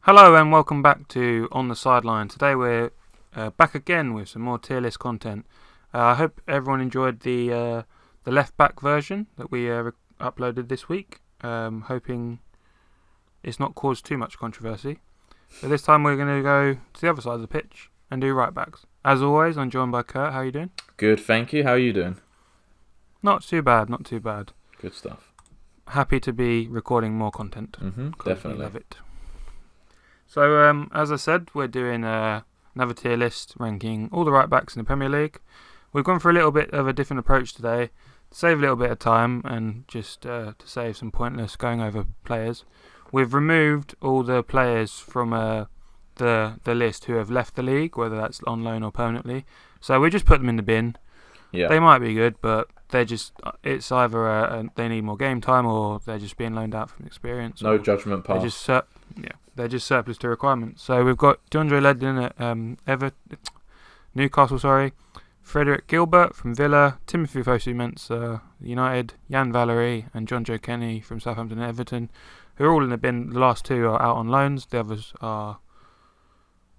Hello and welcome back to On The Sideline. Today we're back again with some more tier list content. I hope everyone enjoyed the left back version that we uploaded this week. Hoping it's not caused too much controversy. But this time we're going to go to the other side of the pitch and do right backs. As always, I'm joined by Kurt. How are you doing? Good, thank you. How are you doing? Not too bad, not too bad. Good stuff. Happy to be recording more content. Definitely. Love it. So, as I said, we're doing another tier list ranking all the right backs in the Premier League. We've gone for a little bit of a different approach today to save a little bit of time and just to save some pointless going over players. We've removed all the players from the list who have left the league, whether that's on loan or permanently. So we just put them in the bin. Yeah. They might be good, but it's either they need more game time or they're just being loaned out from experience. No judgment pass. They're just surplus to requirements. So we've got DeAndre Ledden at Newcastle, Frederick Gilbert from Villa, Timothy Fosu-Mensah, United, Jan Valery and John Joe Kenny from Southampton and Everton, who are all in the bin. The last two are out on loans. The others are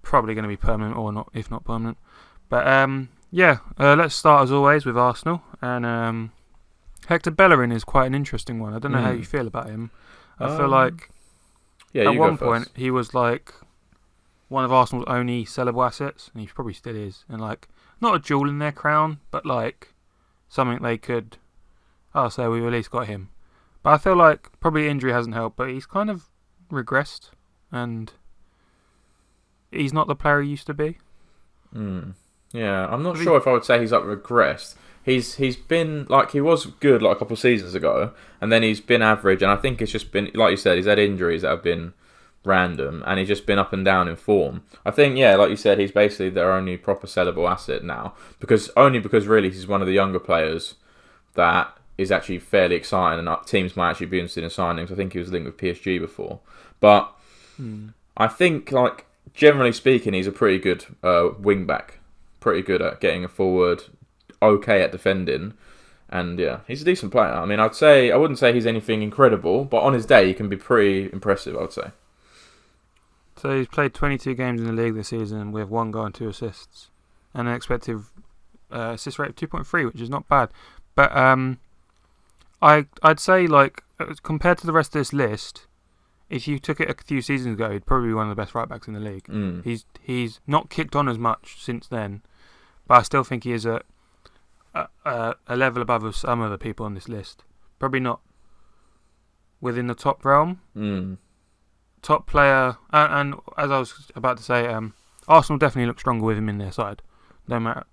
probably going to be permanent or not, if not permanent. But let's start as always with Arsenal. And Hector Bellerin is quite an interesting one. I don't know how you feel about him. I feel like at one point he was like one of Arsenal's only sellable assets, and he probably still is. And like not a jewel in their crown, but like something they could. So we've at least got him. But I feel like probably injury hasn't helped, but he's kind of regressed, and he's not the player he used to be. Yeah, I'm not sure if I would say he's regressed. He's been like he was good like a couple of seasons ago, and then he's been average. And I think it's just been like you said, he's had injuries that have been random, and he's just been up and down in form. I think like you said, he's basically their only proper sellable asset now because really he's one of the younger players that is actually fairly exciting, and teams might actually be interested in signing him. I think he was linked with PSG before, but I think like generally speaking, he's a pretty good wing back, pretty good at getting a forward. Okay at defending, and he's a decent player. I mean, I wouldn't say he's anything incredible, but on his day he can be pretty impressive, I would say. So he's played 22 games in the league this season with 1 goal and 2 assists, and an expected assist rate of 2.3, which is not bad. But I'd say like compared to the rest of this list, if you took it a few seasons ago, he'd probably be one of the best right backs in the league. He's not kicked on as much since then, but I still think he is a level above some of the people on this list. Probably not within the top realm. Top player, and as I was about to say, Arsenal definitely look stronger with him in their side. No matter,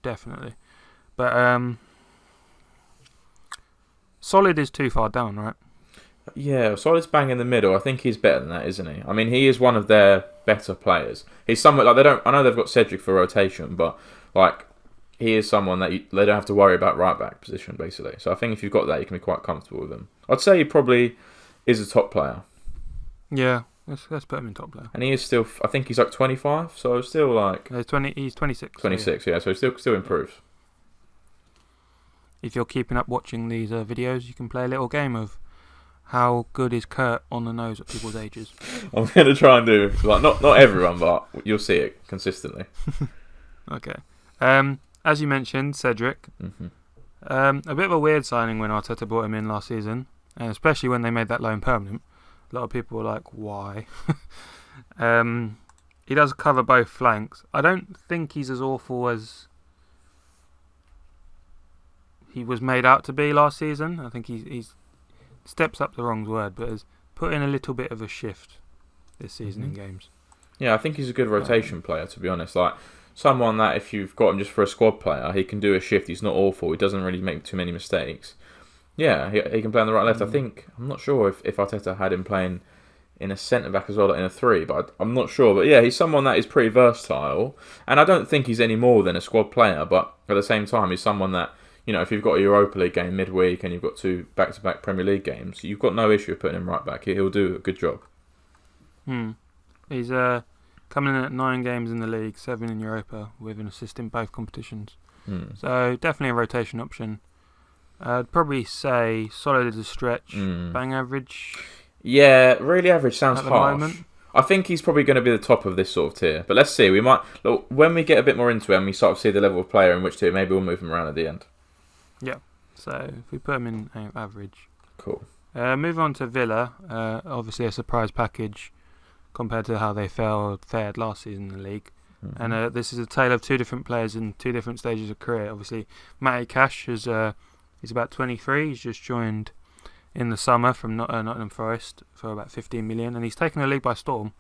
definitely. But Solid is too far down, right? Yeah, Solid's bang in the middle. I think he's better than that, isn't he? I mean, he is one of their better players. He's somewhat like I know they've got Cedric for rotation, but like. He is someone that they don't have to worry about right back position, basically. So I think if you've got that, you can be quite comfortable with him. I'd say he probably is a top player. Yeah, let's put him in top player. And he is still, I think he's like 25, so still like... He's 26. 26, so he still improves. If you're keeping up watching these videos, you can play a little game of how good is Kurt on the nose at people's ages. I'm going to try and do, like not everyone, but you'll see it consistently. Okay. As you mentioned, Cedric. A bit of a weird signing when Arteta brought him in last season, and especially when they made that loan permanent. A lot of people were like, why? He does cover both flanks. I don't think he's as awful as he was made out to be last season. I think he's steps up the wrong word, but has put in a little bit of a shift this season in games. Yeah, I think he's a good rotation player, to be honest. Like someone that if you've got him just for a squad player, he can do a shift. He's not awful. He doesn't really make too many mistakes. Yeah, he can play on the right left. I'm not sure if Arteta had him playing in a centre-back as well, like in a 3, but I'm not sure. But yeah, he's someone that is pretty versatile. And I don't think he's any more than a squad player, but at the same time, he's someone that, if you've got a Europa League game midweek and you've got 2 back-to-back Premier League games, you've got no issue with putting him right back. He'll do a good job. He's coming in at 9 games in the league, 7 in Europa, with an assist in both competitions. So definitely a rotation option. I'd probably say Solid is a stretch, bang average. Yeah, really average sounds at the harsh. moment. I think he's probably going to be the top of this sort of tier. But let's see. We might look, when we get a bit more into it and we sort of see the level of player in which tier, maybe we'll move him around at the end. Yeah. So if we put him in average. Cool. Move on to Villa. Obviously a surprise package compared to how they fared last season in the league. Mm-hmm. And this is a tale of two different players in two different stages of career. Obviously, Matty Cash is he's about 23. He's just joined in the summer from Nottingham Forest for about 15 million, and he's taken the league by storm.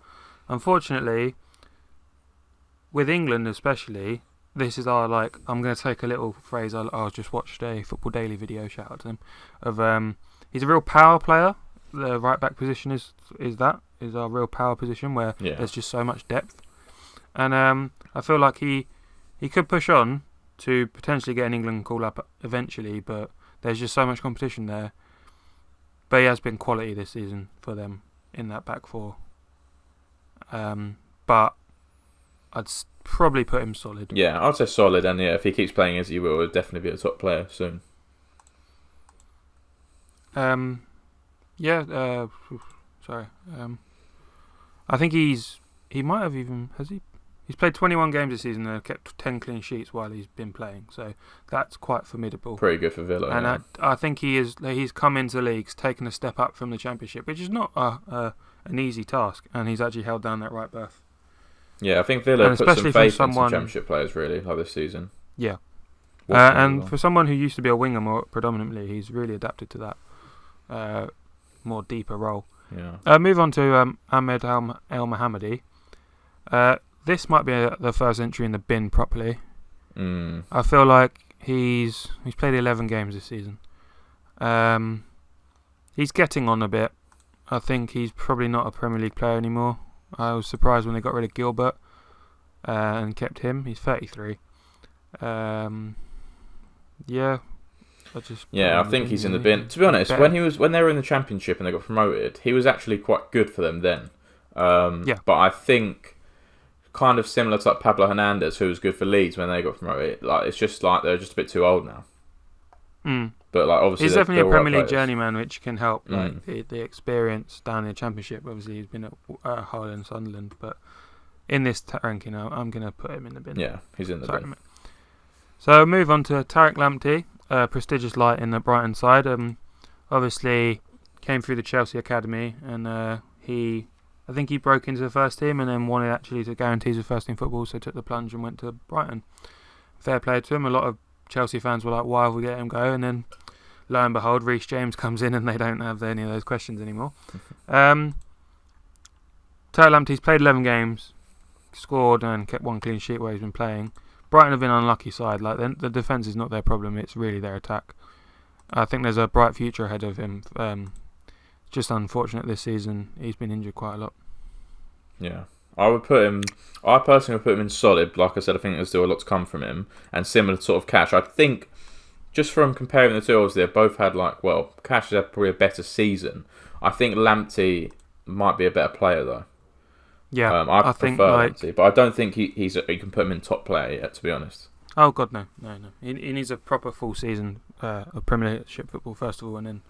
Unfortunately, with England especially, this is our I'm going to take a little phrase. I just watched a Football Daily video. Shout out to him. He's a real power player. The right back position is our real power position where there's just so much depth. And I feel like he could push on to potentially get an England call up eventually, but there's just so much competition there. But he has been quality this season for them in that back four. But I'd probably put him solid. Yeah, I'd say solid, and if he keeps playing as he will, he'll definitely be a top player soon. I think he might have even he's played 21 games this season and kept 10 clean sheets while he's been playing, so that's quite formidable. Pretty good for Villa. And yeah. I think he's come into leagues, taken a step up from the Championship, which is not an easy task, and he's actually held down that right berth. Yeah, I think Villa and put some faith in some someone, Championship players really this season. Yeah, and for someone who used to be a winger more predominantly, he's really adapted to that more deeper role. Yeah. Move on to Ahmed El Mohammedi. This might be the first entry in the bin properly. I feel like he's played 11 games this season. He's getting on a bit. I think he's probably not a Premier League player anymore. I was surprised when they got rid of Gilbert and kept him. He's 33. I think he's in the bin. To be honest, when they were in the Championship and they got promoted, he was actually quite good for them then. But I think kind of similar to Pablo Hernandez, who was good for Leeds when they got promoted. It's just they're just a bit too old now. But obviously he's definitely a Premier League players. journeyman, which can help. The experience down in the Championship. Obviously, he's been at Hull and Sunderland, but in this ranking, I'm going to put him in the bin. Yeah, he's in the bin. So move on to Tariq Lampty, prestigious light in the Brighton side. Obviously came through the Chelsea academy, and I think he broke into the first team and then wanted actually to guarantee his first team football, so took the plunge and went to Brighton. Fair play to him. A lot of Chelsea fans were like, why have we let him go? And then lo and behold, Reece James comes in and they don't have any of those questions anymore. Tariq Lamptey's played 11 games, scored and kept one clean sheet where he's been playing. Brighton have been an unlucky side. The defence is not their problem, it's really their attack. I think there's a bright future ahead of him. Just unfortunate this season, he's been injured quite a lot. Yeah. I personally would put him in solid. Like I said, I think there's still a lot to come from him. And similar sort of Cash. I think, just from comparing the two, obviously, they both had Cash had probably a better season. I think Lamptey might be a better player, though. Yeah, I prefer Lamptey. But I don't think you can put him in top player yet, to be honest. Oh, God, no. He needs a proper full season of Premiership football, first of all, and then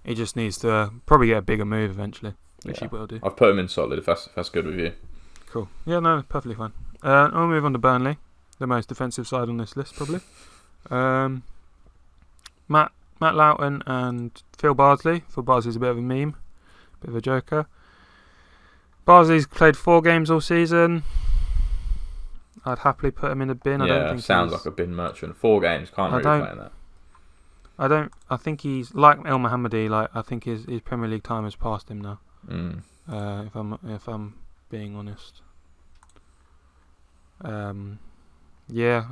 he just needs to probably get a bigger move eventually, which he will do. I've put him in solid, if that's good with you. Cool. Yeah, no, perfectly fine. I'll move on to Burnley, the most defensive side on this list, probably. Matt Loughton and Phil Bardsley. Phil Bardsley's a bit of a meme, bit of a joker. Bardsley's played 4 games all season. I'd happily put him in the bin. I don't think sounds like a bin merchant. 4 games, can't really play in that. I think he's like El Mohammedi. I think his Premier League time has passed him now. If I'm being honest. I'll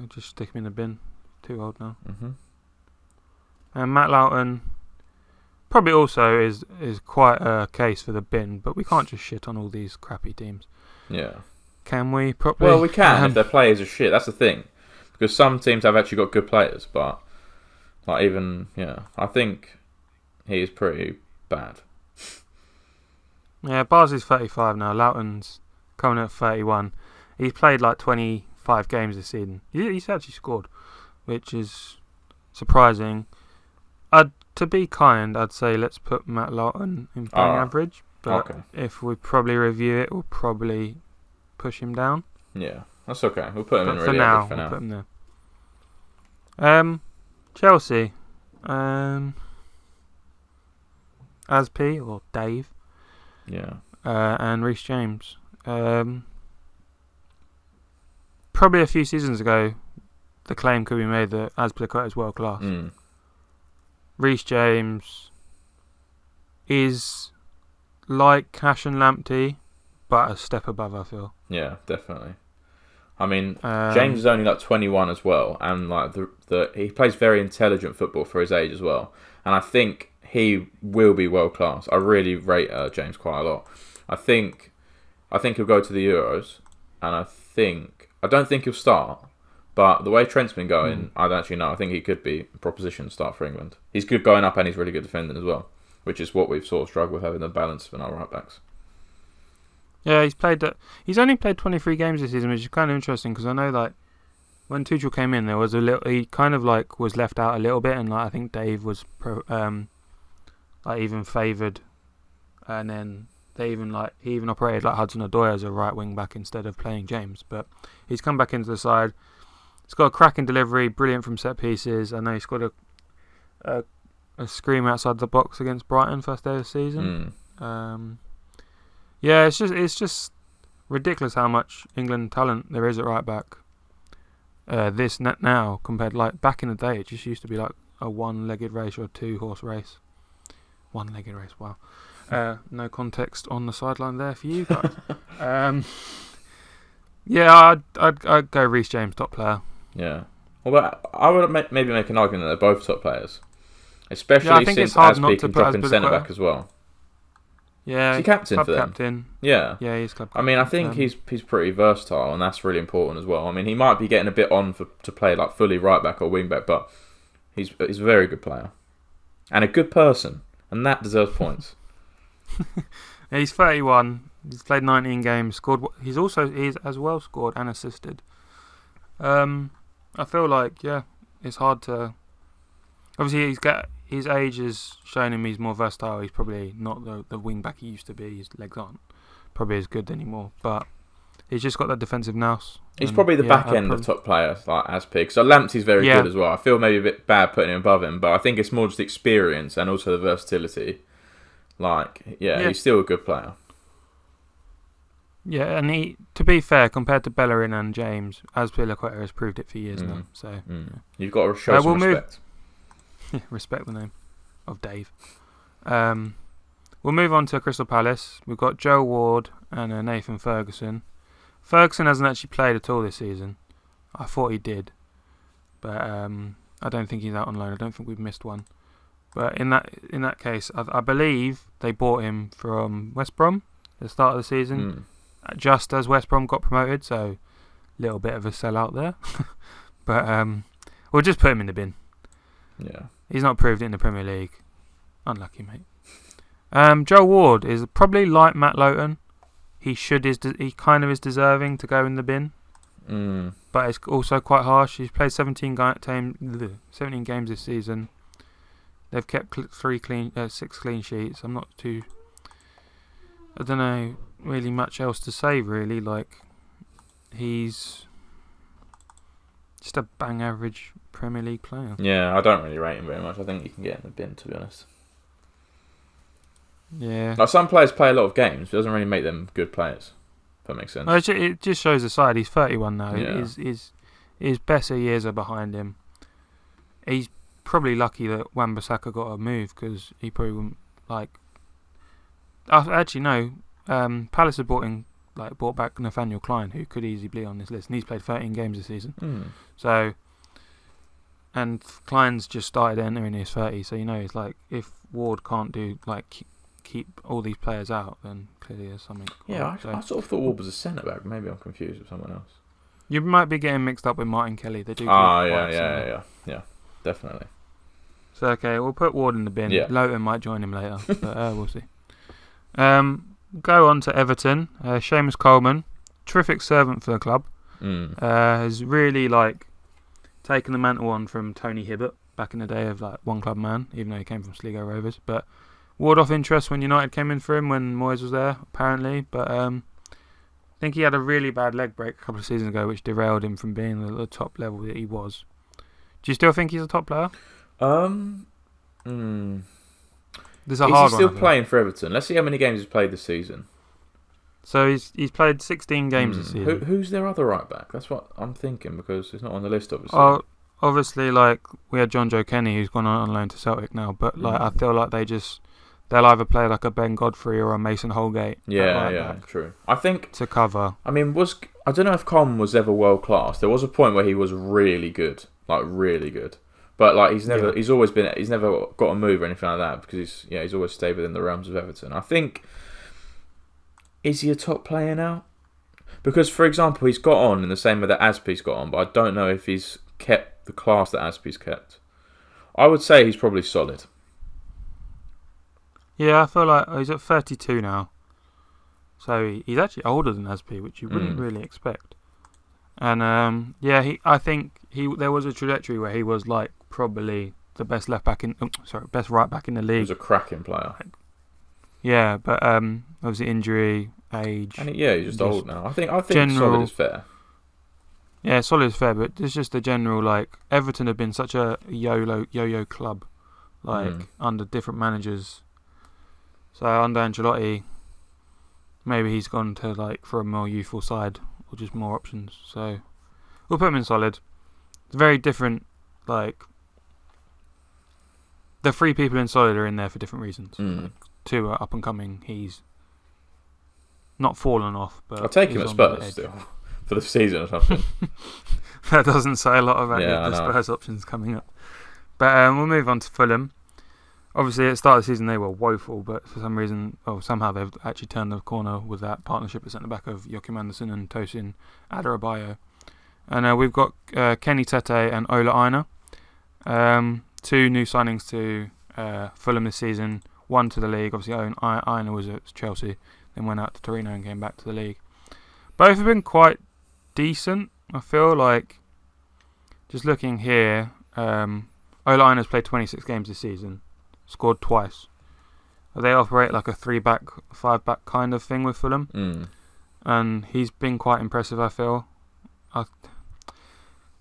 just stick him in the bin. Too old now. And Matt Loughton probably also is quite a case for the bin, but we can't just shit on all these crappy teams. Yeah. Can we? Properly? Well, we can if their players are shit. That's the thing, because some teams have actually got good players, but I think he is pretty bad. Yeah, Bardsley's 35 now. Loughton's coming at 31. He's played 25 games this season. He's actually scored, which is surprising. I'd To be kind, I'd say let's put Matt Lawton in playing average. But if we probably review it, we'll probably push him down. Yeah, that's okay. We'll put him in for really now. Average for now. We'll put him there. Chelsea. Asp or Dave. Yeah. And Reece James. Probably a few seasons ago, the claim could be made that Azpilicueta is world class. Reece James is like Cash and Lamptey, but a step above, I feel. Yeah, definitely. I mean, James is only like 21 as well, and like he plays very intelligent football for his age as well. And I think he will be world class. I really rate James quite a lot. I think he'll go to the Euros, and I don't think he'll start. But the way Trent's been going, I don't actually know. I think he could be a proposition to start for England. He's good going up and he's really good defending as well, which is what we've sort of struggled with, having the balance in our right backs. Yeah, he's only played 23 games this season, which is kind of interesting because I know like when Tuchel came in, there was he kind of like was left out a little bit, and like I think Dave was like even favoured, and then he even operated like Hudson-Odoi as a right wing back instead of playing James, but he's come back into the side. He's got a cracking delivery, brilliant from set pieces. I know he scored a scream outside the box against Brighton first day of the season. Yeah, it's just ridiculous how much England talent there is at right back. This net now compared like back in the day, it just used to be like a one-legged race or a two-horse race. One-legged race, wow. No context on the sideline there for you guys. Yeah, I'd go Reece James top player. Yeah. Well, but I would maybe make an argument that they're both top players, especially I think since it's hard Aspi not to can put drop in centre back as well. Yeah, is he captain club for them? Captain. Yeah. Yeah, he's club captain. I mean, I think he's pretty versatile, and that's really important as well. I mean, he might be getting a bit on to play like fully right back or wing back, but he's a very good player and a good person, and that deserves points. Yeah, he's 31. He's played 19 games. He's as well scored and assisted. I feel like it's hard to. Obviously, his age has shown him he's more versatile. He's probably not the wing back he used to be. His legs aren't probably as good anymore, but he's just got that defensive nous. He's probably the back end of top players like Aspi. So Lamptey's very good as well. I feel maybe a bit bad putting him above him, but I think it's more just the experience and also the versatility. He's still a good player. Yeah, and to be fair, compared to Bellerin and James, Azpilicueta has proved it for years now. So you've got to show some respect. Respect the name of Dave. We'll move on to Crystal Palace. We've got Joe Ward and Nathan Ferguson. Ferguson hasn't actually played at all this season. I thought he did, but I don't think he's out on loan. I don't think we've missed one. But in that case, I believe they bought him from West Brom at the start of the season, just as West Brom got promoted. So a little bit of a sellout there. But we'll just put him in the bin. Yeah, he's not proved it in the Premier League. Unlucky, mate. Joe Ward is probably like Matt Lowton. He kind of is deserving to go in the bin. But it's also quite harsh. He's played 17 games this season. They've kept 6 clean sheets. I don't know really much else to say really. Like, he's just a bang average Premier League player. Yeah, I don't really rate him very much. I think you can get in the bin, to be honest. Yeah. Like, some players play a lot of games, but it doesn't really make them good players. If that makes sense. No, it just shows the side. He's 31 now. Yeah. His better years are behind him. He's probably lucky that Wan-Bissaka got a move, because he probably wouldn't actually no. Palace have bought back Nathaniel Klein, who could easily be on this list, and he's played 13 games this season. So, and Klein's just started entering his 30, so it's like if Ward can't do keep all these players out, then clearly there's something. Yeah, I sort of thought Ward was a centre back. Maybe I'm confused with someone else. You might be getting mixed up with Martin Kelly. They do. Yeah, definitely. So okay, we'll put Ward in the bin. Yeah. Lowton might join him later, but we'll see. Go on to Everton. Seamus Coleman, terrific servant for the club. Has really taken the mantle on from Tony Hibbert back in the day of like one club man, even though he came from Sligo Rovers. But ward off interest when United came in for him when Moyes was there, apparently. But I think he had a really bad leg break a couple of seasons ago, which derailed him from being at the top level that he was. Do you still think he's a top player? This is a hard one. Is he still playing for Everton? Let's see how many games he's played this season. So he's played 16 games this season. Who's their other right back? That's what I'm thinking, because it's not on the list, obviously. Obviously, like, we had John Joe Kenny, who's gone on loan to Celtic now, but like I feel like they'll either play like a Ben Godfrey or a Mason Holgate. Yeah, true. I think to cover. I mean, I don't know if Coleman was ever world class. There was a point where he was really good, like really good. But like he's never got a move or anything like that, because he's always stayed within the realms of Everton. I think, is he a top player now? Because, for example, he's got on in the same way that Aspie's got on, but I don't know if he's kept the class that Aspie's kept. I would say he's probably solid. Yeah, I feel like he's at 32 now. So he's actually older than Aspie, which you wouldn't really expect. And I think there was a trajectory where he was like probably the best best right back in the league. He was a cracking player. Yeah, but obviously injury, age. And he's just old now. I think solid is fair. Yeah, solid is fair, but it's just the general, like, Everton have been such a yo-yo club, like, under different managers. So under Ancelotti, maybe he's gone to, like, for a more youthful side, or just more options. So we'll put him in solid. It's very different, like, the three people in solid are in there for different reasons. Like, two are up and coming. He's not fallen off, but I'll take him at Spurs still for the season or something. That doesn't say a lot about the Spurs options coming up. But we'll move on to Fulham. Obviously, at the start of the season, they were woeful, but for some reason, somehow they've actually turned the corner with that partnership at centre-back of Joachim Andersen and Tosin Adarabioyo. And we've got Kenny Tete and Ola Aina. Two new signings to Fulham this season. One to the league. Obviously, Aina was at Chelsea, then went out to Torino and came back to the league. Both have been quite decent, I feel like. Just looking here, Ola Aina's played 26 games this season. Scored twice. They operate like a 3-back, 5-back kind of thing with Fulham. And he's been quite impressive, I feel.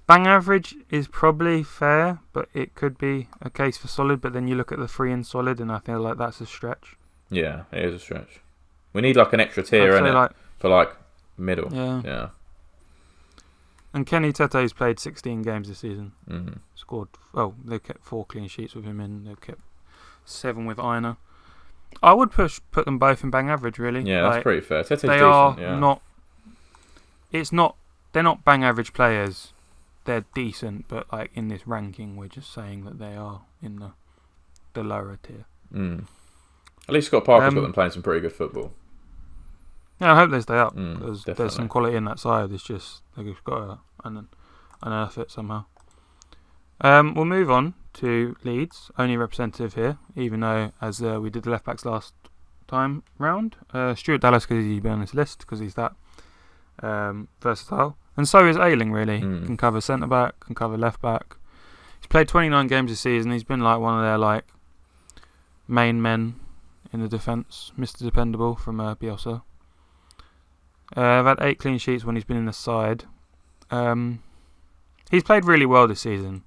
Bang average is probably fair, but it could be a case for solid. But then you look at the 3 in solid, and I feel like that's a stretch. Yeah, it is a stretch. We need like an extra tier in it for like middle. Yeah. And Kenny Tete's played 16 games this season. Scored. They've kept 4 clean sheets with him in. They've kept 7 with Aina. I would put them both in bang average, really. Yeah, that's pretty fair. Tete's they decent, are not. It's not. They're not bang average players. They're decent, but like in this ranking, we're just saying that they are in the lower tier. At least Scott Parker's got them playing some pretty good football. Yeah, I hope they stay up, because there's some quality in that side. It's just they've got to unearth it somehow. We'll move on to Leeds, only representative here, even though as we did the left backs last time round. Stuart Dallas, because he's been on this list, because he's that versatile. And so is Ayling, really. Can cover centre back, can cover left back. He's played 29 games this season. He's been like one of their like main men in the defence, Mr. Dependable from Bielsa. I've had 8 clean sheets when he's been in the side. He's played really well this season,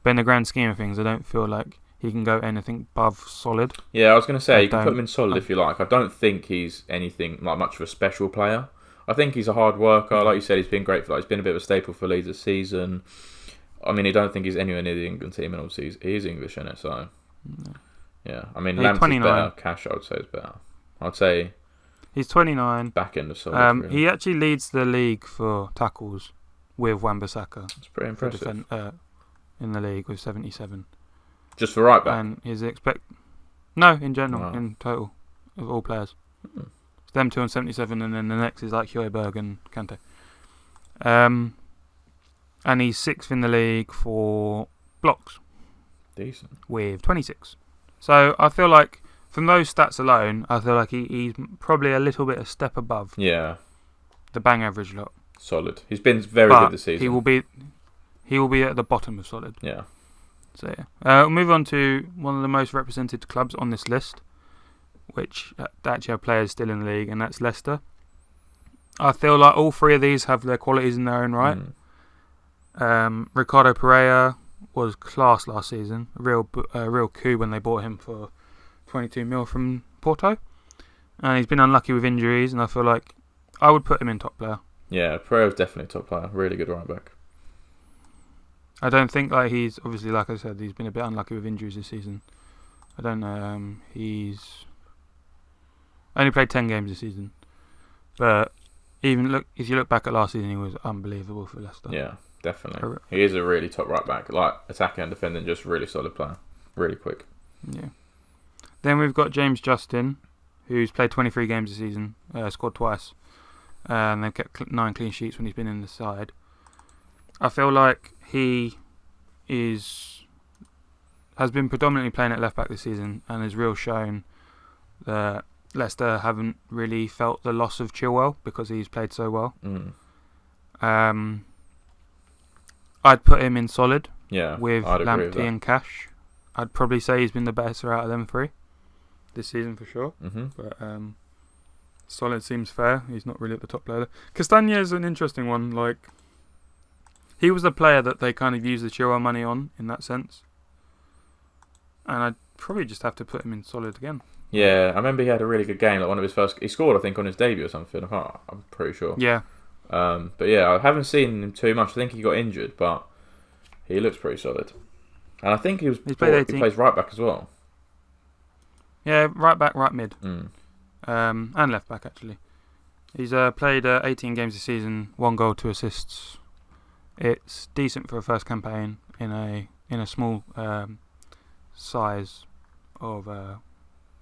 but in the grand scheme of things, I don't feel like he can go anything above solid. Yeah, I was going to say, you can put him in solid if you like. I don't think he's anything like much of a special player. I think he's a hard worker. Like you said, he's been great he's been a bit of a staple for Leeds this season. I mean, I don't think he's anywhere near the England team, and obviously he is English in it, so... Yeah, I mean, Lamptey's better. Cash, I would say, is better. I'd say... He's 29. Back end of solid, really. He actually leads the league for tackles with Wan-Bissaka. That's pretty impressive. In the league with 77. Just for right back? And No, in general, in total, of all players. It's them 2 on 77, and then the next is like Højbjerg and Kante. And he's 6th in the league for blocks. Decent. With 26. So I feel like, from those stats alone, I feel like he's probably a little bit a step above the bang average lot. Solid. He's been very good this season. He will be at the bottom of solid. Yeah. So yeah, we'll move on to one of the most represented clubs on this list, which actually have players still in the league, and that's Leicester. I feel like all three of these have their qualities in their own right. Ricardo Pereira was class last season, a real coup when they bought him for 22 mil from Porto, and he's been unlucky with injuries, and I feel like I would put him in top player. Yeah, Pereira's definitely a top player, really good right back. I don't think he's obviously, like I said, he's been a bit unlucky with injuries this season. I don't know. He's only played 10 games this season, but if you look back at last season, he was unbelievable for Leicester. Yeah, definitely. He is a really top right back, like attacking and defending, just really solid player, really quick. Yeah. Then we've got James Justin, who's played 23 games this season, scored twice, and they've kept 9 clean sheets when he's been in the side. I feel like he has been predominantly playing at left back this season, and has really shown that Leicester haven't really felt the loss of Chilwell because he's played so well. I'd put him in solid. Yeah, with Lampty and Cash. I'd probably say he's been the better out of them three this season for sure. But solid seems fair. He's not really at the top level. Castagne's an interesting one. Like, he was the player that they kind of used the Chilwell money on in that sense, and I'd probably just have to put him in solid again. Yeah, I remember he had a really good game. Like one of his first, he scored I think on his debut or something. I'm pretty sure. Yeah. But yeah, I haven't seen him too much. I think he got injured, but he looks pretty solid. And I think he plays right back as well. Yeah, right back, right mid, and left back actually. He's played 18 games this season, 1 goal, 2 assists. It's decent for a first campaign in a small size of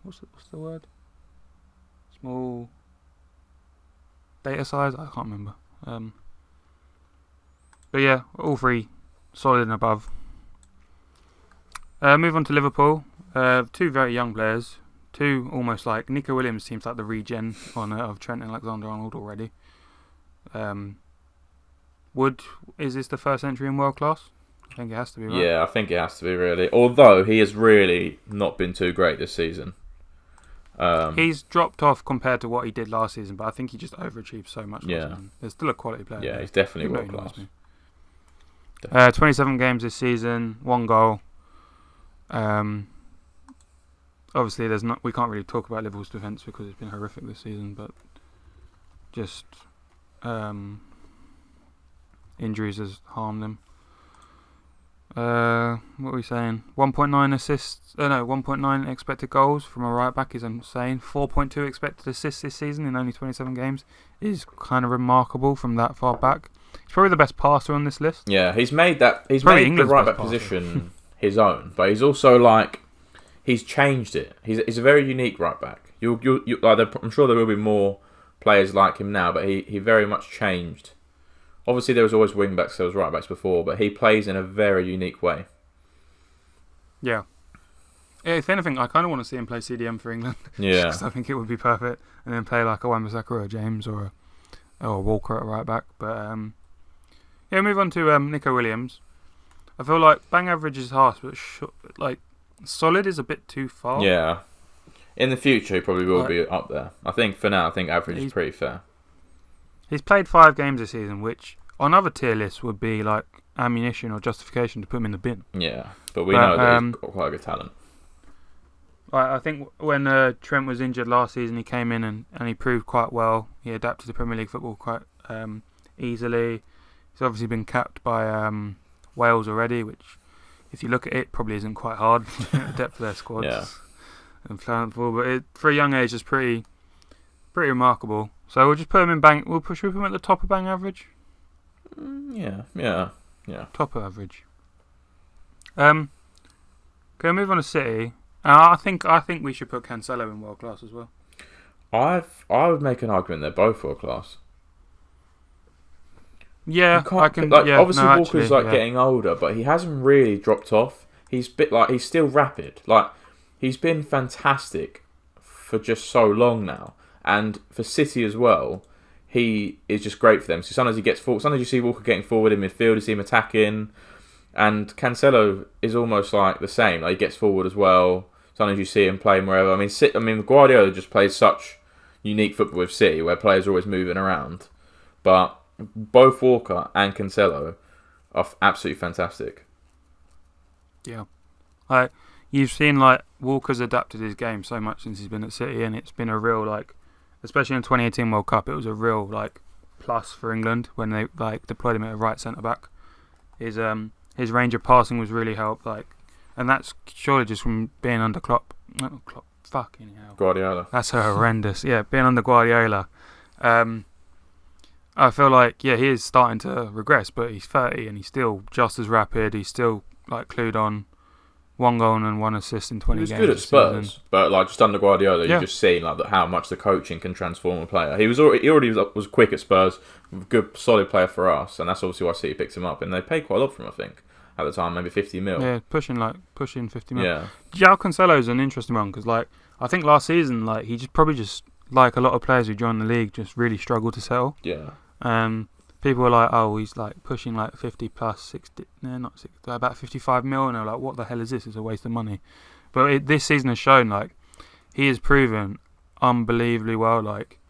what's the word? Small data size. I can't remember. But yeah, all three solid and above. Move on to Liverpool. 2 very young players. 2 almost like Nico Williams seems like the regen of Trent Alexander-Arnold already. Is this the first entry in world class? I think it has to be, right? Yeah, I think it has to be, really. Although he has really not been too great this season. He's dropped off compared to what he did last season, but I think he just overachieved so much last season. There's still a quality player. Yeah, he's definitely world class. 27 games this season, 1 goal. Obviously, we can't really talk about Liverpool's defence because it's been horrific this season, but just injuries has harmed them. What are we saying? 1.9 assists. 1.9 expected goals from a right back is insane. 4.2 expected assists this season in only 27 games is kind of remarkable from that far back. He's probably the best passer on this list. Yeah, he's made the right back position his own, but he's also he's changed it. He's a very unique right back. I'm sure there will be more players like him now, but he very much changed. Obviously, there was always wing backs, there was right backs before, but he plays in a very unique way. Yeah. If anything, I kind of want to see him play CDM for England. Yeah. Because I think it would be perfect, and then play like a Wan-Bissaka or a James or a Walker at right back. But move on to Nico Williams. I feel like bang average is harsh, but solid is a bit too far. Yeah. In the future, he probably will be up there. I think for now, average is pretty fair. He's played 5 games this season, which on other tier lists would be like ammunition or justification to put him in the bin. Yeah, but we know that he's got quite a good talent. I think when Trent was injured last season, he came in and he proved quite well. He adapted to Premier League football quite easily. He's obviously been capped by Wales already, which, if you look at it, probably isn't quite hard. The depth of their squads. Yeah. And but for a young age, it's pretty remarkable. So we'll just put him in bang. Should we put him at the top of bang average? Yeah. Top of average. Okay, we'll move on to City. I think we should put Cancelo in world class as well. I would make an argument they're both world class. Yeah, I can. Obviously, Walker's getting older, but he hasn't really dropped off. He's he's still rapid. He's been fantastic for just so long now. And for City as well, he is just great for them. So sometimes he gets forward. Sometimes you see Walker getting forward in midfield, you see him attacking. And Cancelo is almost like the same. Like, he gets forward as well. Sometimes you see him playing wherever. I mean, Guardiola just plays such unique football with City, where players are always moving around. But both Walker and Cancelo are absolutely fantastic. Yeah. Like, you've seen, like, Walker's adapted his game so much since he's been at City, and it's been a real, like, especially in the 2018 World Cup, it was a real, like, plus for England when they, like, deployed him at a right centre-back. His range of passing was really helped, like, and that's surely just from being under Klopp. Not Klopp, fucking hell. Guardiola. That's horrendous. Yeah, being under Guardiola. I feel like, yeah, he is starting to regress, but he's 30 and he's still just as rapid. He's still, like, clued on. 1 goal and 1 assist in 20 games. He was good at Spurs, but, like, just under Guardiola, yeah. you just see, like, how much the coaching can transform a player. He already was quick at Spurs, good, solid player for us, and that's obviously why City picked him up. And they paid quite a lot for him, I think, at the time, maybe 50 mil. Yeah, pushing 50 mil. Yeah. João Cancelo is an interesting one because, like, I think last season, like, he probably like a lot of players who joined the league, just really struggled to settle. Yeah. People were like, oh, he's like pushing like 50 plus 60, no, not 60, about 55 mil, and they're like, what the hell is this? It's a waste of money. But this season has shown, like, he has proven unbelievably well. Like,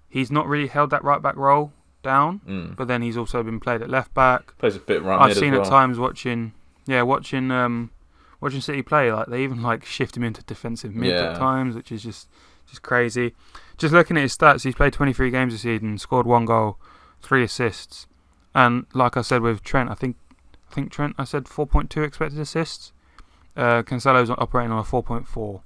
he's not really held that right back role down, but then he's also been played at left back. Plays a bit right I've seen at times watching City play, like, they even like shift him into defensive mid at times, which is just crazy. Just looking at his stats, he's played 23 games this season, scored 1 goal, 3 assists, and like I said with Trent, I think Trent, I said 4.2 expected assists. Cancelo's operating on a 4.4,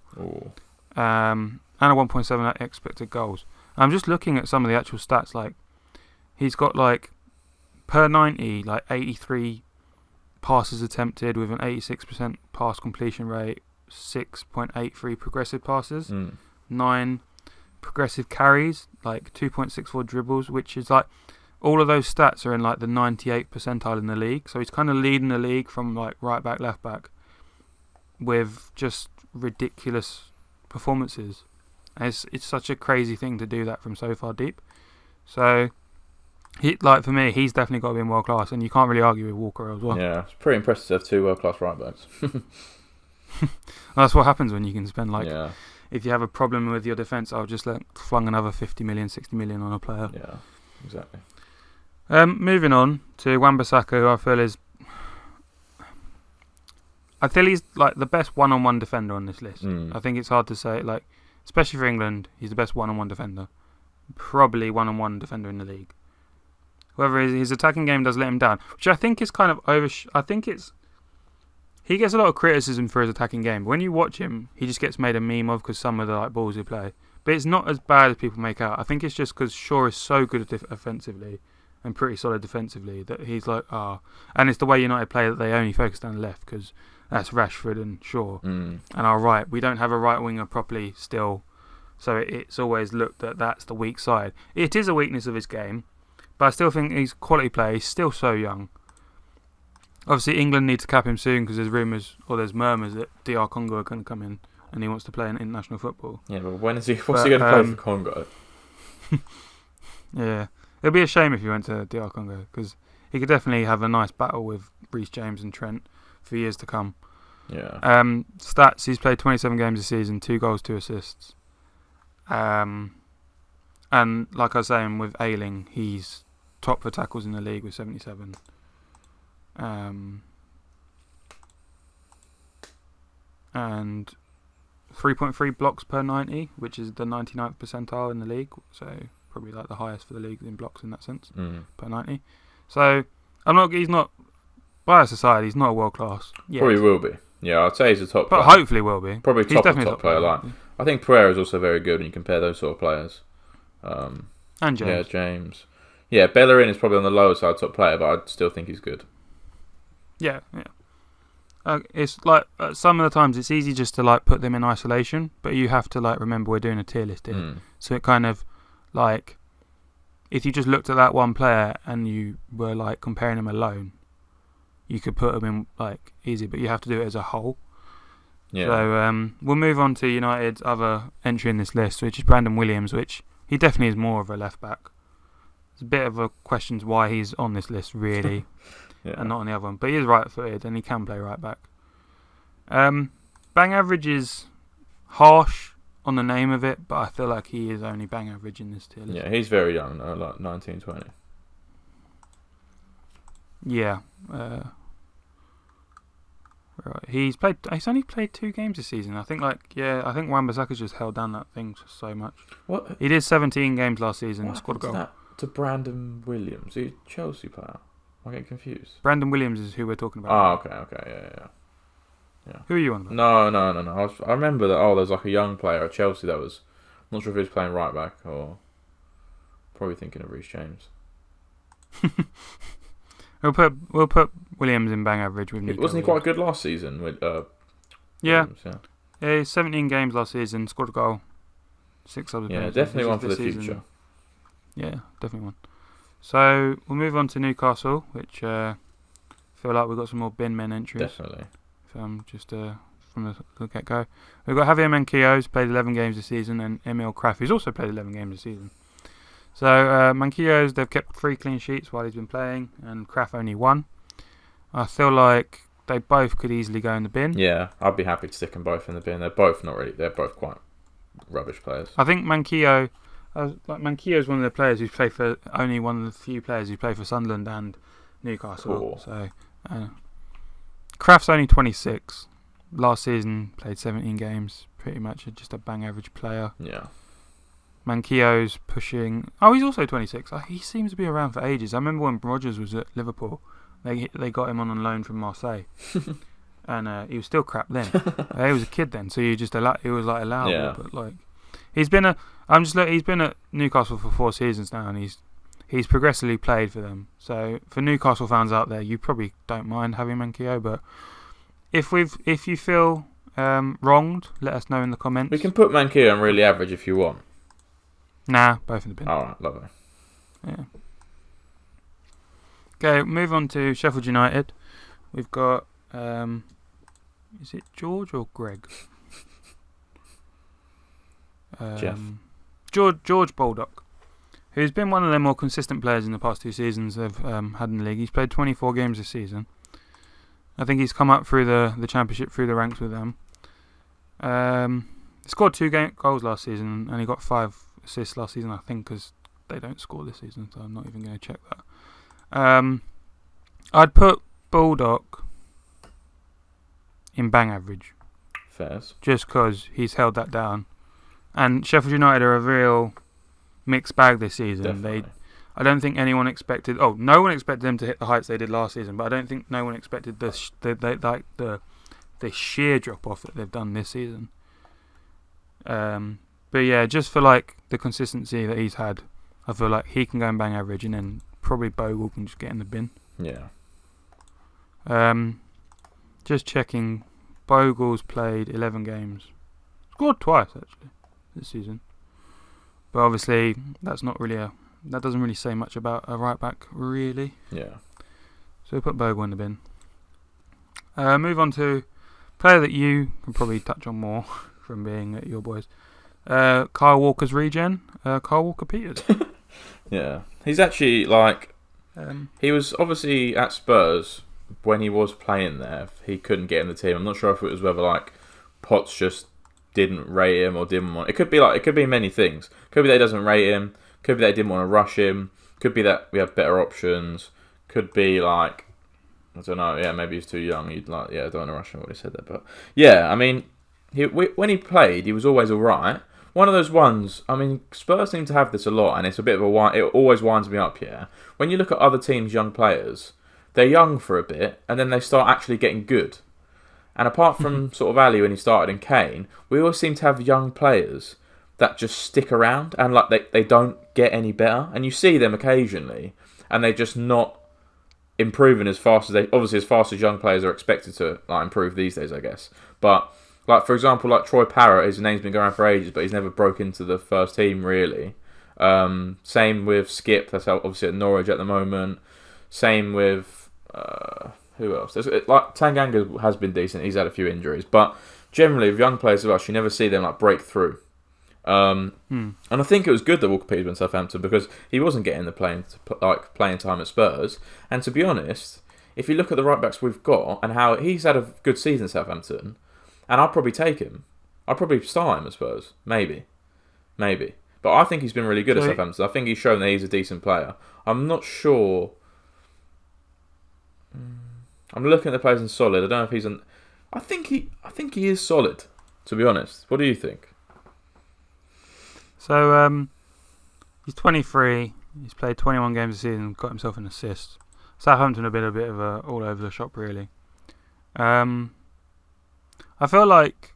and a 1.7 expected goals. I'm just looking at some of the actual stats. Like, he's got, like, per 90, like 83 passes attempted with an 86% pass completion rate, 6.83 progressive passes, 9 progressive carries, like 2.64 dribbles, which is like, all of those stats are in like the 98th percentile in the league. So he's kind of leading the league from like right back, left back, with just ridiculous performances. And it's such a crazy thing to do that from so far deep. So, for me, he's definitely got to be in world class, and you can't really argue with Walker as well. Yeah, it's pretty impressive to have 2 world class right backs. That's what happens when you can spend if you have a problem with your defence, I'll just flung another 50 million, 60 million on a player. Yeah, exactly. Moving on to Wan-Bissaka, who I feel he's like the best one-on-one defender on this list. I think it's hard to say, like, especially for England, he's the best one-on-one defender. Probably one-on-one defender in the league. However, his attacking game does let him down, which I think is kind of he gets a lot of criticism for his attacking game. But when you watch him, he just gets made a meme of because some of the balls he play. But it's not as bad as people make out. I think it's just because Shaw is so good offensively and pretty solid defensively that he's like, and it's the way United play that they only focus down the left because that's Rashford and Shaw. And our right, we don't have a right winger properly still, so it's always looked at that's the weak side. It is a weakness of his game, but I still think he's quality player. He's still so young. Obviously, England need to cap him soon because there's murmurs that DR Congo are going to come in and he wants to play in international football. Yeah, but what's he going to play for Congo? Yeah. It'd be a shame if he went to DR Congo because he could definitely have a nice battle with Reece James and Trent for years to come. Yeah. Stats, he's played 27 games this season, 2 goals, 2 assists. And like I was saying with Ayling, he's top for tackles in the league with 77. And 3.3 blocks per 90, which is the 99th percentile in the league, so probably like the highest for the league in blocks in that sense, per 90. So he's not, by our society, he's not a world class yet. Probably will be. Yeah, I'd say he's a top player. But hopefully will be. Probably top player. Like, I think Pereira is also very good when you compare those sort of players. And James. Yeah, James. Yeah, Bellerin is probably on the lower side top player, but I still think he's good. Yeah. It's like some of the times it's easy just to like put them in isolation, but you have to like remember we're doing a tier list here. So it kind of like if you just looked at that one player and you were like comparing them alone, you could put them in like easy, but you have to do it as a whole. Yeah. So we'll move on to United's other entry in this list, which is Brandon Williams, which he definitely is more of a left back. There's a bit of a question why he's on this list, really. and not on the other one. But he is right-footed and he can play right back. Bang average is harsh on the name of it, but I feel like he is only bang average in this tier list. Yeah, he's very young, though, like 19, 20. Yeah. Right. He's only played 2 games this season. I think Wan-Bissaka's just held down that thing so much. What? He did 17 games last season. What Scored a goal. happened to Brandon Williams? Is he a Chelsea player? I'm getting confused. Brandon Williams is who we're talking about. Oh, okay, yeah. Who are you on about? No. I remember that. There's like a young player at Chelsea that was. I'm not sure if he was playing right back or probably thinking of Reece James. We'll put Williams in bang average with Nico. Wasn't he quite good last season with? Yeah. Williams, Yeah, 17 games last season, scored a goal. 6 other Yeah, games. definitely one for the season. future. Yeah, definitely one. So we'll move on to Newcastle, which feel like we've got some more bin men entries. Definitely. Just from the get-go. We've got Javier Manquillo, who's played 11 games this season, and Emil Kraft, who's also played 11 games this season. So Manquillo's, they've kept 3 clean sheets while he's been playing, and Kraft only 1. I feel like they both could easily go in the bin. Yeah, I'd be happy to stick them both in the bin. They're both not really. They're both quite rubbish players. I think Manquillo, Manquillo's one of the players who's played for only one of the few players who played for Sunderland and Newcastle. Cool. So Kraft's only 26. Last season played 17 games. Pretty much just a bang average player. Yeah. Manquillo's pushing. Oh, he's also 26. He seems to be around for ages. I remember when Rodgers was at Liverpool, they got him on loan from Marseille, and he was still crap then. He was a kid then, so you just he was like allowable. Yeah. But like, he's been at Newcastle for 4 seasons now, and he's progressively played for them. So for Newcastle fans out there, you probably don't mind having Manquillo, but if you feel wronged, let us know in the comments. We can put Manquillo on really average if you want. Nah, both in the bin. Alright, lovely. Yeah. Okay, move on to Sheffield United. We've got, is it George or Greg? Jeff. George Baldock, who's been one of their more consistent players in the past 2 seasons they've had in the league. He's played 24 games this season. I think he's come up through the championship, through the ranks with them. He scored 2 goals last season, and he got 5 assists last season, I think, because they don't score this season, so I'm not even going to check that. I'd put Baldock in bang average. Fairs. Just because he's held that down. And Sheffield United are a real mixed bag this season. Definitely. I don't think anyone expected. No one expected them to hit the heights they did last season, but I don't think no one expected the sheer drop off that they've done this season. But yeah, just for like the consistency that he's had, I feel like he can go and bang average, and then probably Bogle can just get in the bin. Yeah. Just checking, Bogle's played 11 games, scored twice actually this season. But obviously, that doesn't really say much about a right back, really. Yeah. So we'll put Bogle in the bin. Move on to a player that you can probably touch on more from being at your boys. Kyle Walker's regen. Kyle Walker-Peters. Yeah. He's actually like... he was obviously at Spurs when he was playing there. He couldn't get in the team. I'm not sure if it was whether like Potts just didn't rate him or didn't want... It could be many things. Could be that he doesn't rate him. Could be that he didn't want to rush him. Could be that we have better options. Could be like... I don't know. Yeah, maybe he's too young. You'd like... Yeah, I don't want to rush him. What he said there, but yeah, I mean, when he played, he was always alright. One of those ones, I mean, Spurs seem to have this a lot, and it's a bit of it always winds me up, yeah. When you look at other teams' young players, they're young for a bit, and then they start actually getting good. And apart from sort of Ali when he started and Kane, we always seem to have young players that just stick around, and like they don't get any better. And you see them occasionally, and they're just not improving as fast as young players are expected to like improve these days, I guess. But like, for example, like Troy Parrott, his name's been going around for ages, but he's never broke into the first team, really. Same with Skip, that's obviously at Norwich at the moment. Same with... who else? Like Tanganga has been decent, he's had a few injuries. But generally, with young players of us, you never see them like break through. And I think it was good that Walker-Peters went to Southampton because he wasn't getting the playing time at Spurs. And to be honest, if you look at the right backs we've got and how he's had a good season at Southampton, and I'd probably take him. I'd probably start him, I suppose. Maybe. But I think he's been really good at Southampton. I think he's shown that he's a decent player. I'm not sure. I'm looking at the players in solid. I don't know if he's I think he is solid, to be honest. What do you think? So he's 23. He's played 21 games this season. Got himself an assist. Southampton have been a bit of a all over the shop, really. I feel like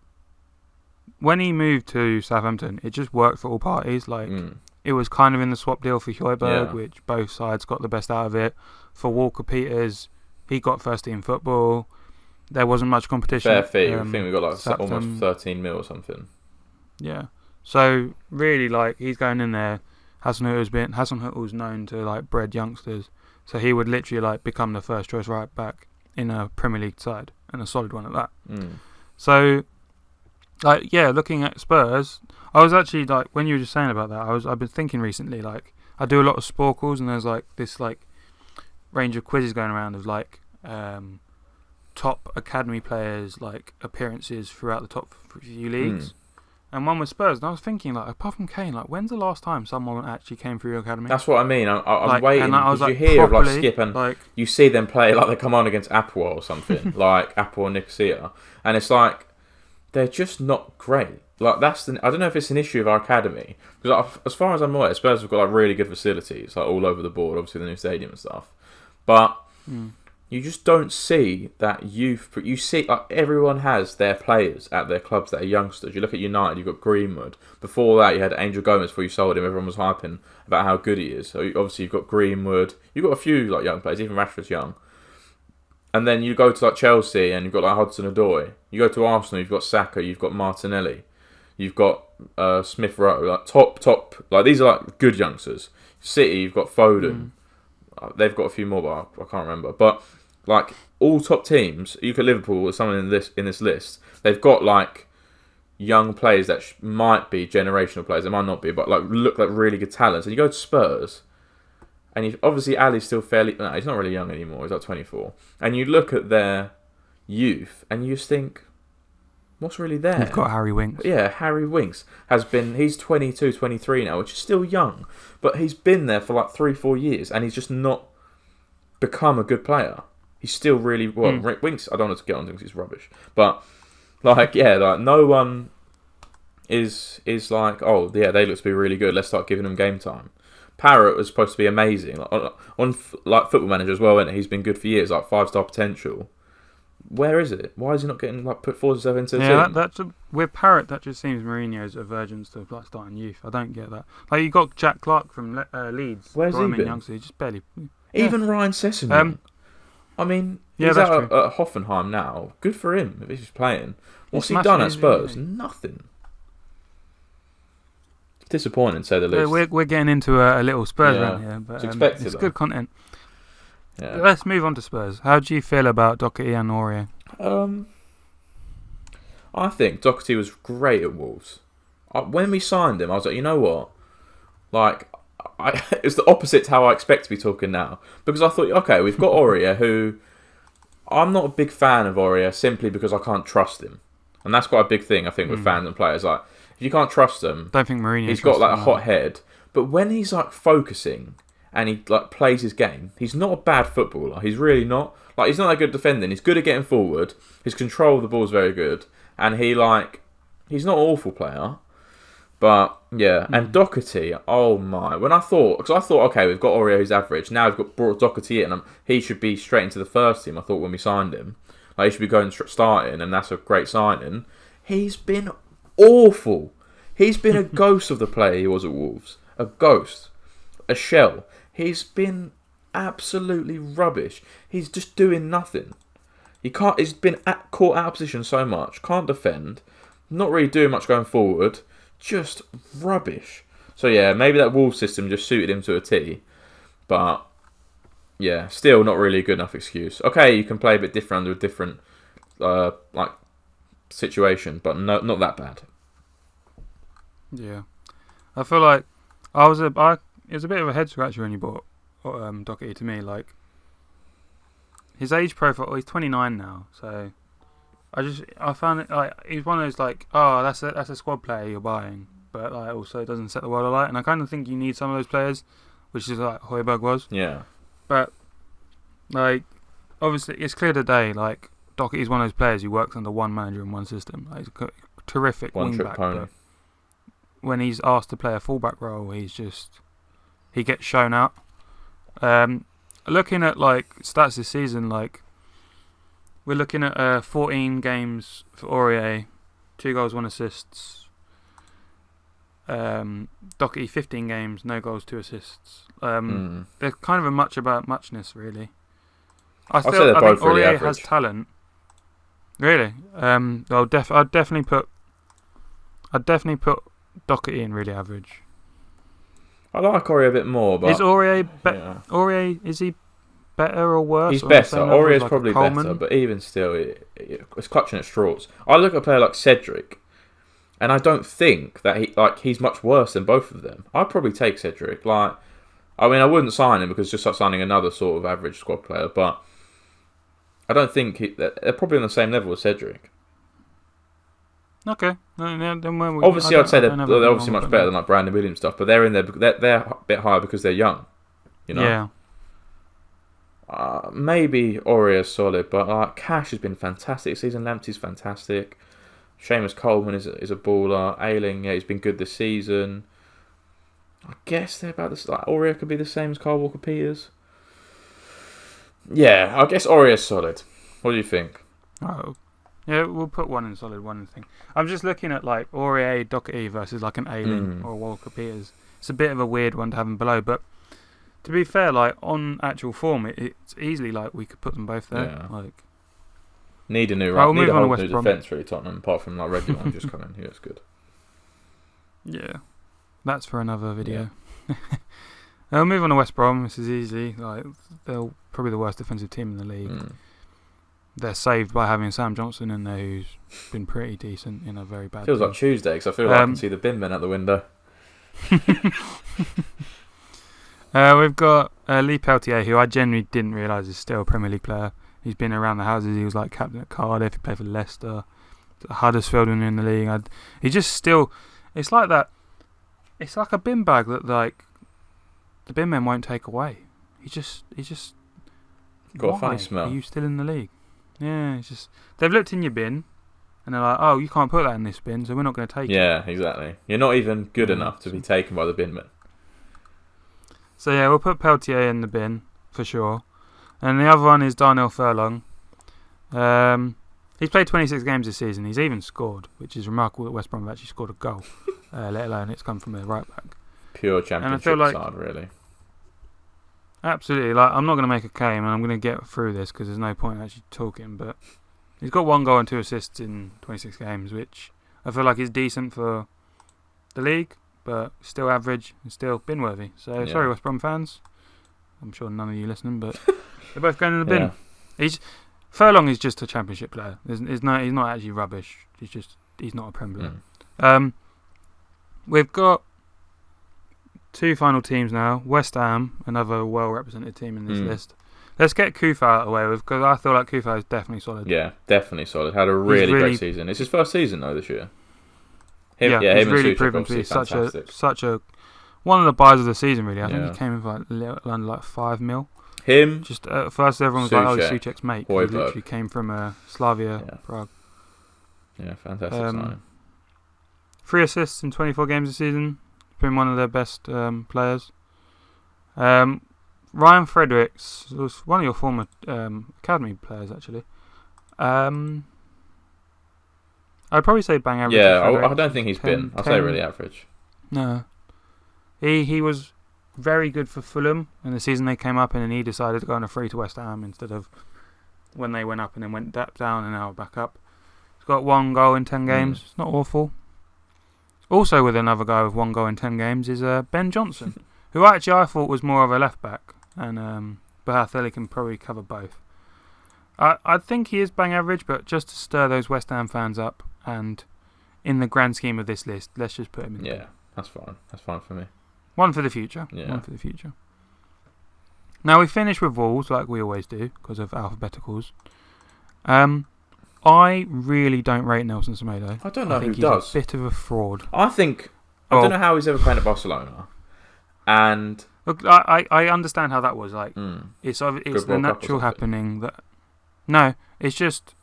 when he moved to Southampton, it just worked for all parties. Like it was kind of in the swap deal for Højbjerg, which both sides got the best out of it. For Walker Peters, he got first team football. There wasn't much competition. Fair fee. I think we got like almost 13 mil or something. Yeah. So really, like he's going in there. Hasenhüttl's known to like bred youngsters, so he would literally like become the first choice right back in a Premier League side, and a solid one at that. So. Like looking at Spurs, I was actually like when you were just saying about that, I've been thinking recently. Like I do a lot of sporkles, and there's like this like range of quizzes going around of like top academy players like appearances throughout the top few leagues, and one was Spurs. And I was thinking like apart from Kane, like when's the last time someone actually came through your academy? That's what I mean. I'm like, waiting because you hear of like Skip and like, you see them play like they come on against Apple or something like Apple or Nicosia, and it's like. They're just not great. Like I don't know if it's an issue of our academy because as far as I'm aware, Spurs have got like really good facilities, like all over the board. Obviously, the new stadium and stuff, but you just don't see that youth. You see, like everyone has their players at their clubs that are youngsters. You look at United, you've got Greenwood. Before that, you had Angel Gomez. Before you sold him, everyone was hyping about how good he is. So obviously, you've got Greenwood. You've got a few like young players. Even Rashford's young. And then you go to like Chelsea and you've got like Hudson-Odoi. You go to Arsenal, you've got Saka, you've got Martinelli, you've got Smith Rowe. Like top. Like these are like good youngsters. City, you've got Foden. They've got a few more, but I can't remember. But like all top teams, you look at Liverpool or someone in this list. They've got like young players that might be generational players. They might not be, but like look like really good talents. And you go to Spurs. And obviously Ali's still fairly... No, he's not really young anymore. He's like 24. And you look at their youth and you just think, what's really there? You've got Harry Winks. Yeah, Harry Winks has been... He's 22, 23 now, which is still young. But he's been there for like 3-4 years and he's just not become a good player. He's still really... Well, Winks, I don't want to get on to because he's rubbish. But, like, like no one is like, oh, yeah, they look to be really good. Let's start giving them game time. Parrott was supposed to be amazing on Football Manager as well, and he's been good for years, like 5-star potential. Where is it? Why is he not getting like put forward himself into the team? With Parrott, that just seems Mourinho's aversion to like starting youth. I don't get that. Like you got Jack Clark from Leeds. Where's he been? Youngster, he just barely. Even Ryan Sessegnon. I mean, he's out at Hoffenheim now. Good for him if he's playing. What's he done at Spurs? Nothing. Disappointing, to say the least. We're getting into a little Spurs rant here, but it's good content. Yeah. Let's move on to Spurs. How do you feel about Doherty and Aurier? I think Doherty was great at Wolves. When we signed him, I was like, you know what? Like, it's the opposite to how I expect to be talking now. Because I thought, okay, we've got Aurier, who... I'm not a big fan of Aurier simply because I can't trust him. And that's quite a big thing, I think, with fans and players. Like, if you can't trust him... Don't think Mourinho... He's got, like, a hot head. But when he's, like, focusing and he, like, plays his game, he's not a bad footballer. He's really not. Like, he's not that good at defending. He's good at getting forward. His control of the ball is very good. And he, like... He's not an awful player. But, yeah. And Doherty, oh, my. When I thought... Because I thought, okay, we've got Aurier who's average. Now we've brought Doherty in. And he should be straight into the first team, I thought, when we signed him. Like, he should be going starting. And that's a great signing. He's been awful. He's been a ghost of the player he was at Wolves. A ghost. A shell. He's been absolutely rubbish. He's just doing nothing. He's been caught out of position so much. Can't defend. Not really doing much going forward. Just rubbish. So yeah, maybe that Wolves system just suited him to a T. But yeah, still not really a good enough excuse. Okay, you can play a bit different under a different like situation, but no, not that bad. Yeah, I feel like it was a bit of a head scratcher when you bought Doherty to me. Like his age profile. He's 29 now, so I found it like he's one of those like, oh, that's a squad player you're buying, but like also doesn't set the world alight. And I kind of think you need some of those players, which is like Højbjerg was. Yeah. But like, obviously, it's clear today. Like Doherty's one of those players who works under one manager and one system. Like, he's a terrific wing-back, but when he's asked to play a full-back role, he gets shown out. Looking at like stats this season, like we're looking at 14 games for Aurier, 2 goals, 1 assists. Doherty 15 games, no goals, 2 assists. They're kind of a much about muchness, really. I think Aurier has talent. Really, I'd definitely put Doherty in really average. I like Aurier a bit more, but is Aurier Aurier, is he better or worse? He's better. Aurier's like probably better, but even still, it's clutching at straws. I look at a player like Cedric, and I don't think that he's much worse than both of them. I'd probably take Cedric. Like, I mean, I wouldn't sign him because it's just like signing another sort of average squad player, but I don't think they're probably on the same level as Cedric. Okay. Obviously, I'd say they're obviously much better than like Brandon Williams stuff, but they're a bit higher because they're young. You know. Yeah. Maybe Aurier's solid, but Cash has been fantastic this season. Lamptey's fantastic. Seamus Coleman is a baller. Ayling, he's been good this season. I guess they're about this. Like Aurier could be the same as Kyle Walker-Peters. Yeah, I guess Aurier's solid. What do you think? Oh, yeah, we'll put one in solid, one in thing. I'm just looking at like Aurier, Doherty versus like an Ayling or Walker-Peters. It's a bit of a weird one to have them below, but to be fair, like on actual form, it's easily like we could put them both there. Yeah. Like, need a new whole new West Brom defence really, Tottenham, apart from like Reguilon just coming. He looks good. Yeah, that's for another video. Yeah. We'll move on to West Brom. This is easy. Like, they're probably the worst defensive team in the league. They're saved by having Sam Johnson in there, who's been pretty decent in a very bad. Feels like Tuesday because I feel like I can see the bin men out the window. We've got Lee Peltier, who I genuinely didn't realise is still a Premier League player. He's been around the houses. He was like captain at Cardiff. He played for Leicester, Huddersfield, and in the league. He just still. It's like that. It's like a bin bag that like the bin men won't take away. He just got a funny smell. Are you still in the league? Yeah, it's just they've looked in your bin and they're like, oh, you can't put that in this bin, so we're not going to take it. Yeah, exactly. You're not even good enough to be taken by the bin men. So yeah, we'll put Peltier in the bin for sure. And the other one is Darnell Furlong. He's played 26 games this season. He's even scored, which is remarkable that West Brom have actually scored a goal, let alone it's come from a right back. Pure championship side, really. Absolutely. Like, I'm not going to make a claim, and I'm going to get through this because there's no point actually talking. But he's got 1 goal and 2 assists in 26 games, which I feel like is decent for the league, but still average and still bin worthy. So sorry, West Brom fans. I'm sure none of you listening, but they're both going in the bin. Yeah. Furlong is just a championship player. He's not actually rubbish. He's not a Premier player. We've got 2 final teams now. West Ham, another well-represented team in this list. Let's get Kufa out of the way with, because I feel like Kufa is definitely solid. Yeah, definitely solid. Had a really great season. It's his first season though this year. He's really proven to be such a one of the buys of the season. Really, I think he came in for like 5 mil. Him. Just at first, everyone was like, "Oh, Souček's mate." He Højbjerg. literally came from Slavia Prague. Yeah, fantastic signing. 3 assists in 24 games this season. Been one of their best players. Ryan Fredericks was one of your former academy players, actually. I'd probably say bang average. Yeah, I don't think he's been. I'd say really average. No. He was very good for Fulham in the season they came up, and then he decided to go on a free to West Ham instead of when they went up and then went down and now back up. He's got 1 goal in 10 games. It's not awful. Also with another guy with 1 goal in 10 games is Ben Johnson, who actually I thought was more of a left back, and Bahatheli can probably cover both. I think he is bang average, but just to stir those West Ham fans up, and in the grand scheme of this list, let's just put him in. Yeah, that's fine. That's fine for me. One for the future. Yeah. One for the future. Now we finish with Wolves like we always do because of alphabeticals. I really don't rate Nelson Semedo. I don't know who he's does. A bit of a fraud. I don't know how he's ever playing at Barcelona. And look, I understand how that was. Like, it's the natural happening that. No, it's just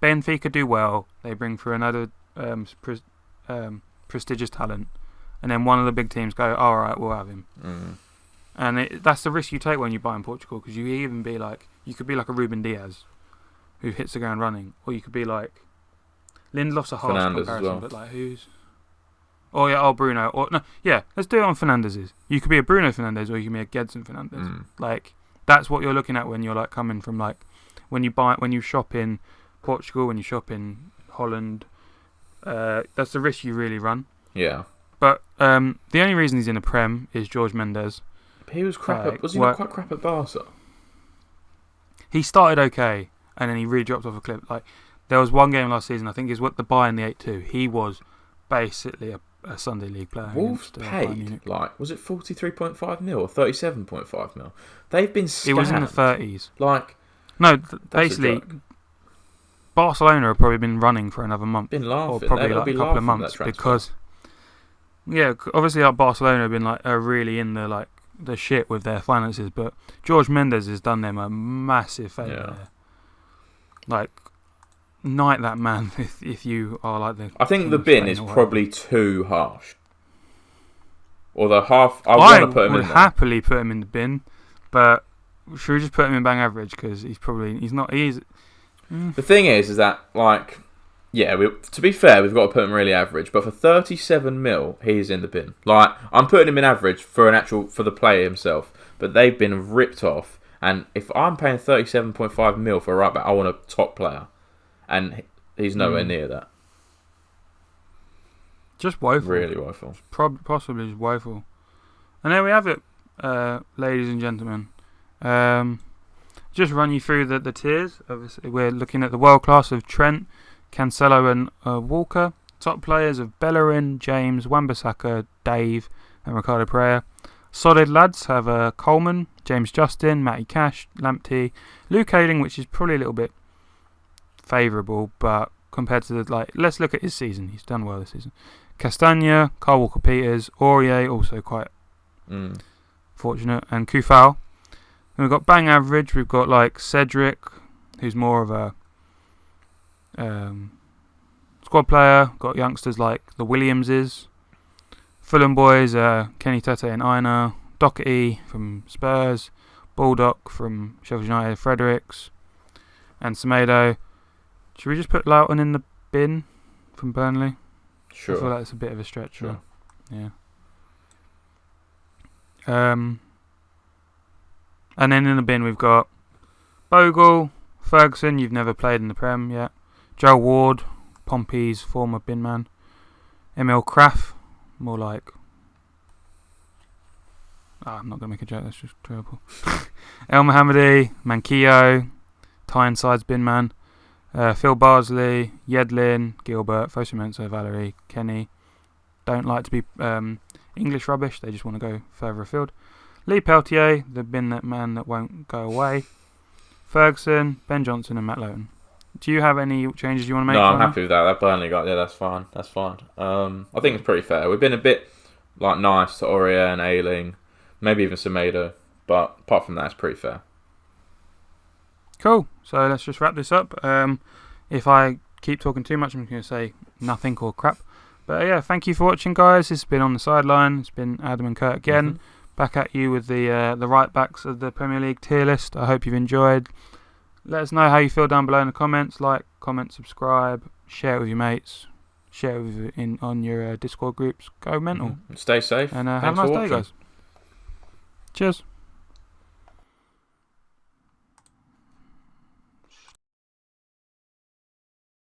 Benfica do well. They bring through another prestigious talent, and then one of the big teams go, all right, we'll have him. And that's the risk you take when you buy in Portugal, because you could be like a Ruben Diaz, who hits the ground running, or you could be like Lindelof's a harsh Fernandes comparison, as well. but like who's? Oh yeah, Bruno. Or no, yeah, let's do it on Fernandez's. You could be a Bruno Fernandes, or you can be a Gedson Fernandes. Like that's what you're looking at when you're like coming from like when you shop in Portugal, when you shop in Holland. That's the risk you really run. Yeah. But the only reason he's in the Prem is George Mendes. He was crap. Was he not quite crap at Barca? He started okay, and then he really dropped off a cliff. Like there was one game last season, I think, is what the Bayern the 8-2. He was basically a Sunday League player. Wolves paid like was it 43.5 mil or 37.5 mil? They've been scammed. It was in the 30s. Like no, basically. Barcelona have probably been running for another month, been laughing. or probably like a couple of months, because obviously like Barcelona have been like really in the shit with their finances, but George Mendes has done them a massive favour there. Like, knight that man if you are like the. I think the bin is probably too harsh. Or the half. I want to put him in. I would happily put him in the bin, but should we just put him in bang average, because he's not. The thing is that, like, to be fair, we've got to put him really average, but for 37 mil, he's in the bin. Like, I'm putting him in average for the player himself, but they've been ripped off, and if I'm paying 37.5 mil for a right back, I want a top player, and he's nowhere near that. Just woeful. Really woeful. Possibly just woeful. And there we have it, ladies and gentlemen. Just run you through the tiers. Obviously, we're looking at the world class of Trent, Cancelo and Walker. Top players of Bellerin, James, Wan-Bissaka, Dave and Ricardo Pereira. Solid lads have Coleman, James Justin, Matty Cash, Lamptey, Luke Ayling, which is probably a little bit favourable, but compared to let's look at his season. He's done well this season. Castagna, Kyle Walker-Peters, Aurier, also quite fortunate, and Kufal. And we've got bang average. We've got like Cedric, who's more of a squad player. Got youngsters like the Williamses. Fulham boys, Kenny Tete and Aina. Doherty from Spurs. Baldock from Sheffield United. Fredericks. And Semedo. Should we just put Loughton in the bin from Burnley? Sure. I feel like it's a bit of a stretch. Sure. Yeah. And then in the bin we've got Bogle, Ferguson, you've never played in the Prem yet. Joe Ward, Pompey's former bin man. Emil Kraft, more like... I'm not going to make a joke, that's just terrible. El Mohammedi, Manquillo, Tynesyde's bin man. Phil Barsley, Yedlin, Gilbert, Fosu-Mensah, Valerie, Kenny. Don't like to be English rubbish, they just want to go further afield. Lee Peltier, the bin that man that won't go away. Ferguson, Ben Johnson and Matt Loughton. Do you have any changes you want to make? No, I'm happy with that. That Burnley guy, that's fine. I think it's pretty fair. We've been a bit nice to Aurier and Ayling, maybe even Semedo, but apart from that, it's pretty fair. Cool. So let's just wrap this up. If I keep talking too much, I'm going to say nothing or crap. But thank you for watching, guys. This has been On The Sideline. It's been Adam and Kurt again. Mm-hmm. Back at you with the right backs of the Premier League tier list. I hope you've enjoyed. Let us know how you feel down below in the comments. Like, comment, subscribe, share it with your mates, share it on your Discord groups. Go mental. Stay safe. And have a nice day, guys. Cheers.